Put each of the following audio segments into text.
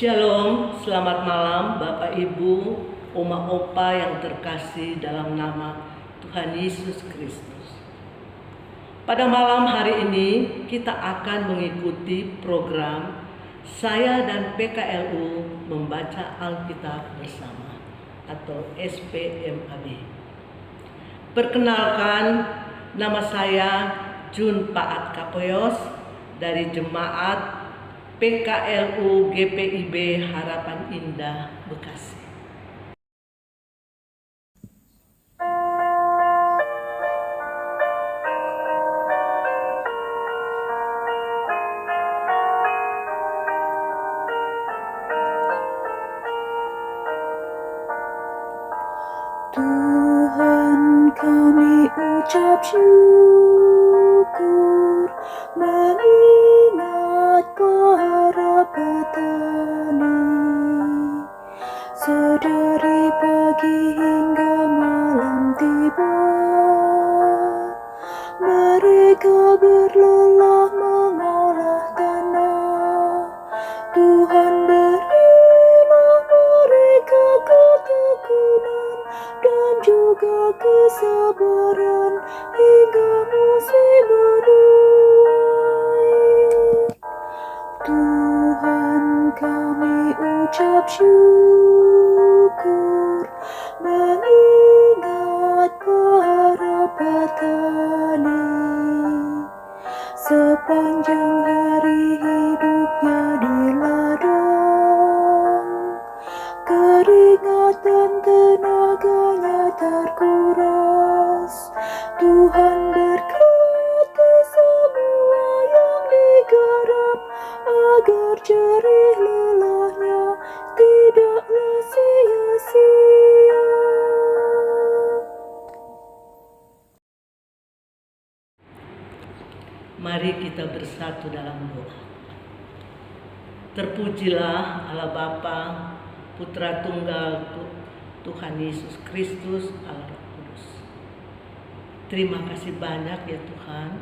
Shalom, selamat malam Bapak Ibu, Oma Opa yang terkasih dalam nama Tuhan Yesus Kristus. Pada malam hari ini kita akan mengikuti program Saya dan PKLU Membaca Alkitab Bersama atau SPMAB. Perkenalkan, nama saya Jun Paat Kapoyos dari Jemaat PKLU GPIB Harapan Indah Bekasi. Tuhan, kami ucap syukur mengingat para petani. Sedari pagi hingga malam tiba, mereka berlelah mengolah tanah. Tuhan berilah mereka ketekunan dan juga kesabaran hingga musim menuai. Tuhan, kami ucap syukur mengingat para petani. Sepanjang hari hidupnya di ladang, keringat dan tenaganya terkuras. Tuhan berkati semua yang digarap, agar jerih lelahnya tidaklah sia-sia. Mari kita bersatu dalam doa. Terpujilah Allah Bapa, Putra Tunggal Tuhan Yesus Kristus, Allah Roh Kudus. Terima kasih banyak ya Tuhan,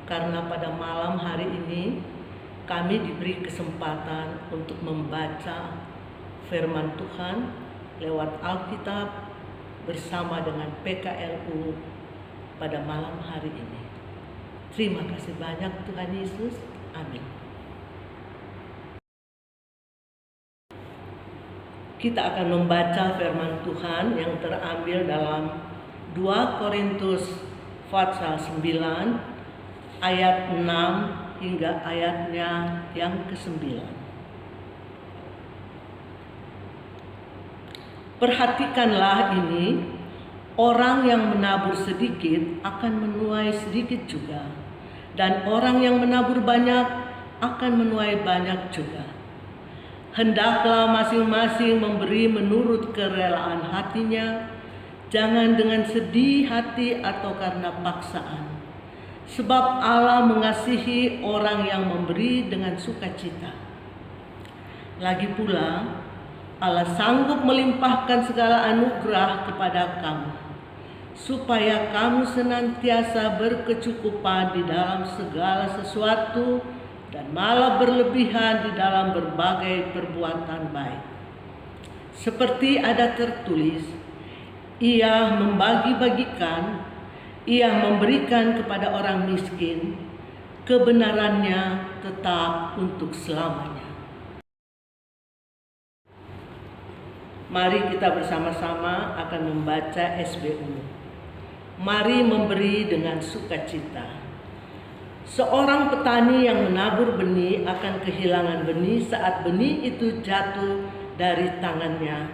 karena pada malam hari ini kami diberi kesempatan untuk membaca firman Tuhan lewat Alkitab bersama dengan PKLU pada malam hari ini. Terima kasih banyak Tuhan Yesus. Amin. Kita akan membaca firman Tuhan yang terambil dalam 2 Korintus pasal 9 ayat 6 hingga ayatnya yang ke-9. Perhatikanlah ini, orang yang menabur sedikit akan menuai sedikit juga, dan orang yang menabur banyak akan menuai banyak juga. Hendaklah masing-masing memberi menurut kerelaan hatinya, jangan dengan sedih hati atau karena paksaan. Sebab Allah mengasihi orang yang memberi dengan sukacita. Lagi pula, Allah sanggup melimpahkan segala anugerah kepada kamu, supaya kamu senantiasa berkecukupan di dalam segala sesuatu dan malah berlebihan di dalam berbagai perbuatan baik. Seperti ada tertulis, Ia membagi-bagikan, Ia memberikan kepada orang miskin, kebenarannya tetap untuk selamanya. Mari kita bersama-sama akan membaca SBU. Mari memberi dengan sukacita. Seorang petani yang menabur benih akan kehilangan benih saat benih itu jatuh dari tangannya.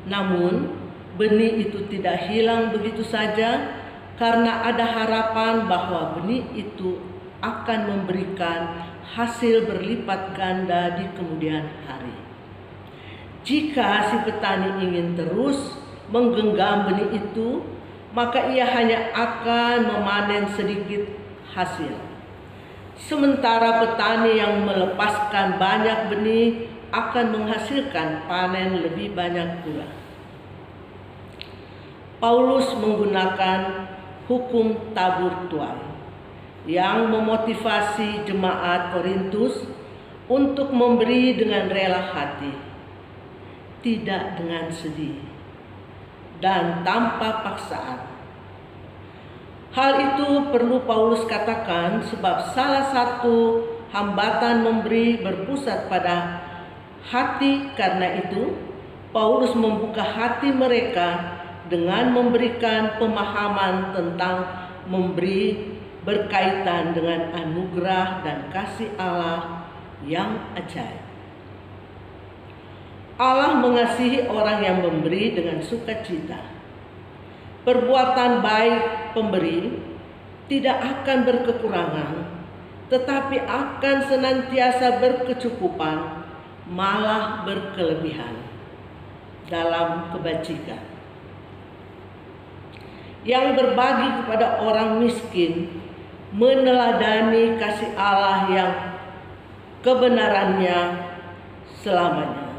Namun, benih itu tidak hilang begitu saja, karena ada harapan bahwa benih itu akan memberikan hasil berlipat ganda di kemudian hari. Jika si petani ingin terus menggenggam benih itu, maka ia hanya akan memanen sedikit hasil. Sementara petani yang melepaskan banyak benih akan menghasilkan panen lebih banyak pula. Paulus menggunakan hukum tabur tuai yang memotivasi jemaat Korintus untuk memberi dengan rela hati, tidak dengan sedih, dan tanpa paksaan. Hal itu perlu Paulus katakan sebab salah satu hambatan memberi berpusat pada hati. Karena itu, Paulus membuka hati mereka dengan memberikan pemahaman tentang memberi berkaitan dengan anugerah dan kasih Allah yang ajaib. Allah mengasihi orang yang memberi dengan sukacita. Perbuatan baik pemberi tidak akan berkekurangan, tetapi akan senantiasa berkecukupan, malah berkelebihan dalam kebajikan. Yang berbagi kepada orang miskin meneladani kasih Allah yang kebenarannya selamanya.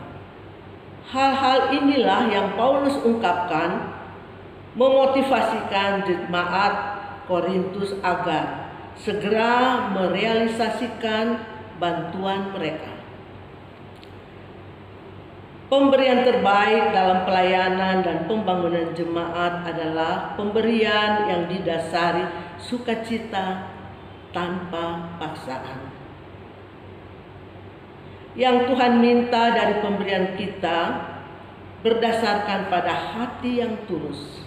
Hal-hal inilah yang Paulus ungkapkan memotivasikan jemaat Korintus agar segera merealisasikan bantuan mereka. Pemberian terbaik dalam pelayanan dan pembangunan jemaat adalah pemberian yang didasari sukacita tanpa paksaan. Yang Tuhan minta dari pemberian kita berdasarkan pada hati yang tulus,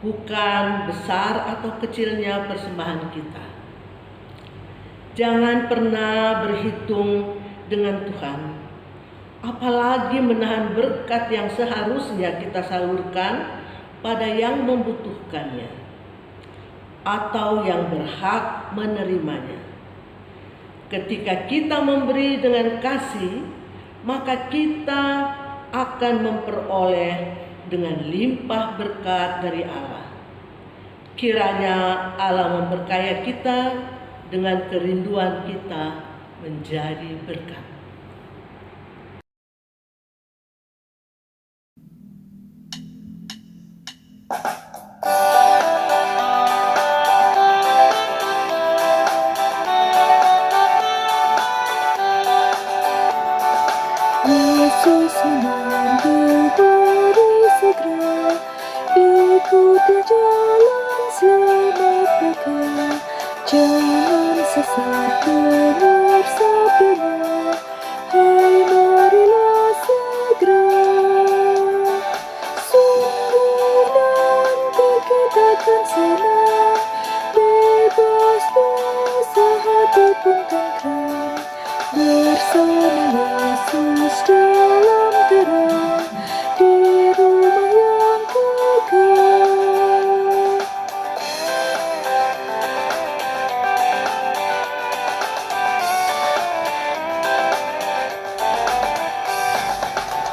bukan besar atau kecilnya persembahan kita. Jangan pernah berhitung dengan Tuhan, apalagi menahan berkat yang seharusnya kita salurkan pada yang membutuhkannya atau yang berhak menerimanya. Ketika kita memberi dengan kasih, maka kita akan memperoleh dengan limpah berkat dari Allah. Kiranya Allah memberkaya kita dengan kerinduan kita menjadi berkat. Yesus mengambil dari segera, ikuti jalan selamat bekal. Jangan sesat dengar sabdanya, hai marilah segera. Sungguh nanti kita akan senang, bebas dosa hati pun tentram. Bersama Yesus dalam terang, di rumah yang kekal.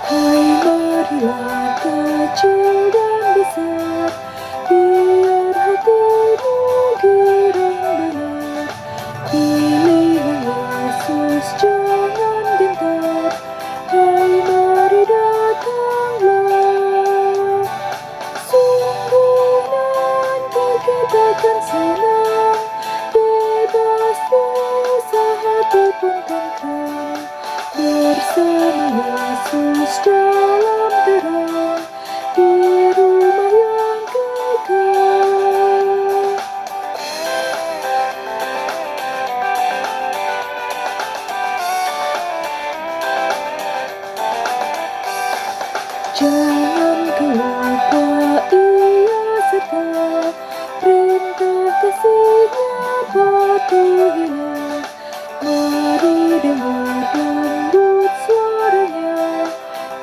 Hai marilah kecil dan besar, biar hatimu girang benar. Pilihlah Yesus, jangan gentar, hai mari datanglah. Sungguh nanti kita akan senang, bebas dosa hati pun tentram. Bersama Yesus dalam terang, di rumah yang kekal. Jangan kau lupa Ia serta perintah kasih-Nya patuhilah. Mari dengar lembut suaranya,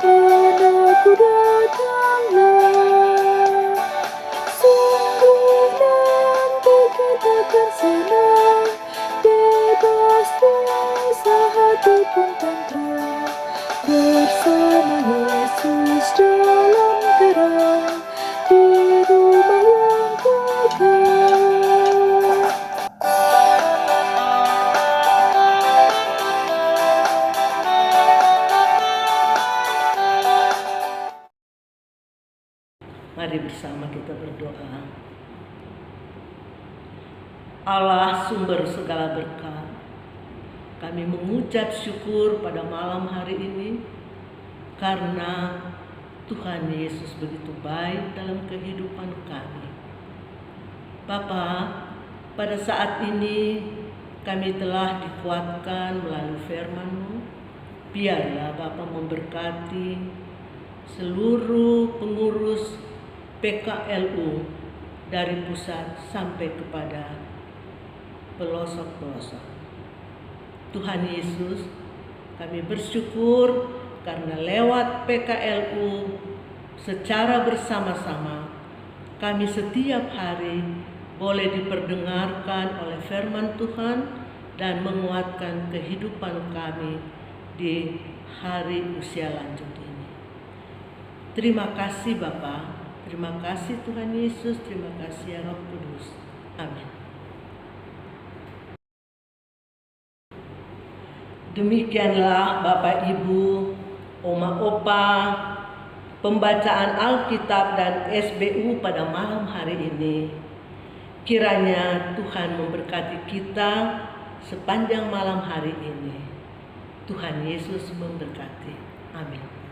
anakku datanglah. Sungguh nanti kita akan senang, bebas dosa hati pun tentram. Bersama Yesus dalam terang, di rumah yang kekal. Mari bersama kita berdoa. Allah sumber segala berkat, kami mengucap syukur pada malam hari ini karena Tuhan Yesus begitu baik dalam kehidupan kami. Bapa, pada saat ini kami telah dikuatkan melalui firman-Mu. Biarlah Bapa memberkati seluruh pengurus PKLU dari pusat sampai kepada pelosok-pelosok. Tuhan Yesus, kami bersyukur karena lewat PKLU secara bersama-sama kami setiap hari boleh diperdengarkan oleh firman Tuhan dan menguatkan kehidupan kami di hari usia lanjut ini. Terima kasih Bapa, terima kasih Tuhan Yesus, terima kasih ya Roh Kudus. Amin. Demikianlah Bapak Ibu, Oma Opa, pembacaan Alkitab dan SBU pada malam hari ini. Kiranya Tuhan memberkati kita sepanjang malam hari ini. Tuhan Yesus memberkati. Amin.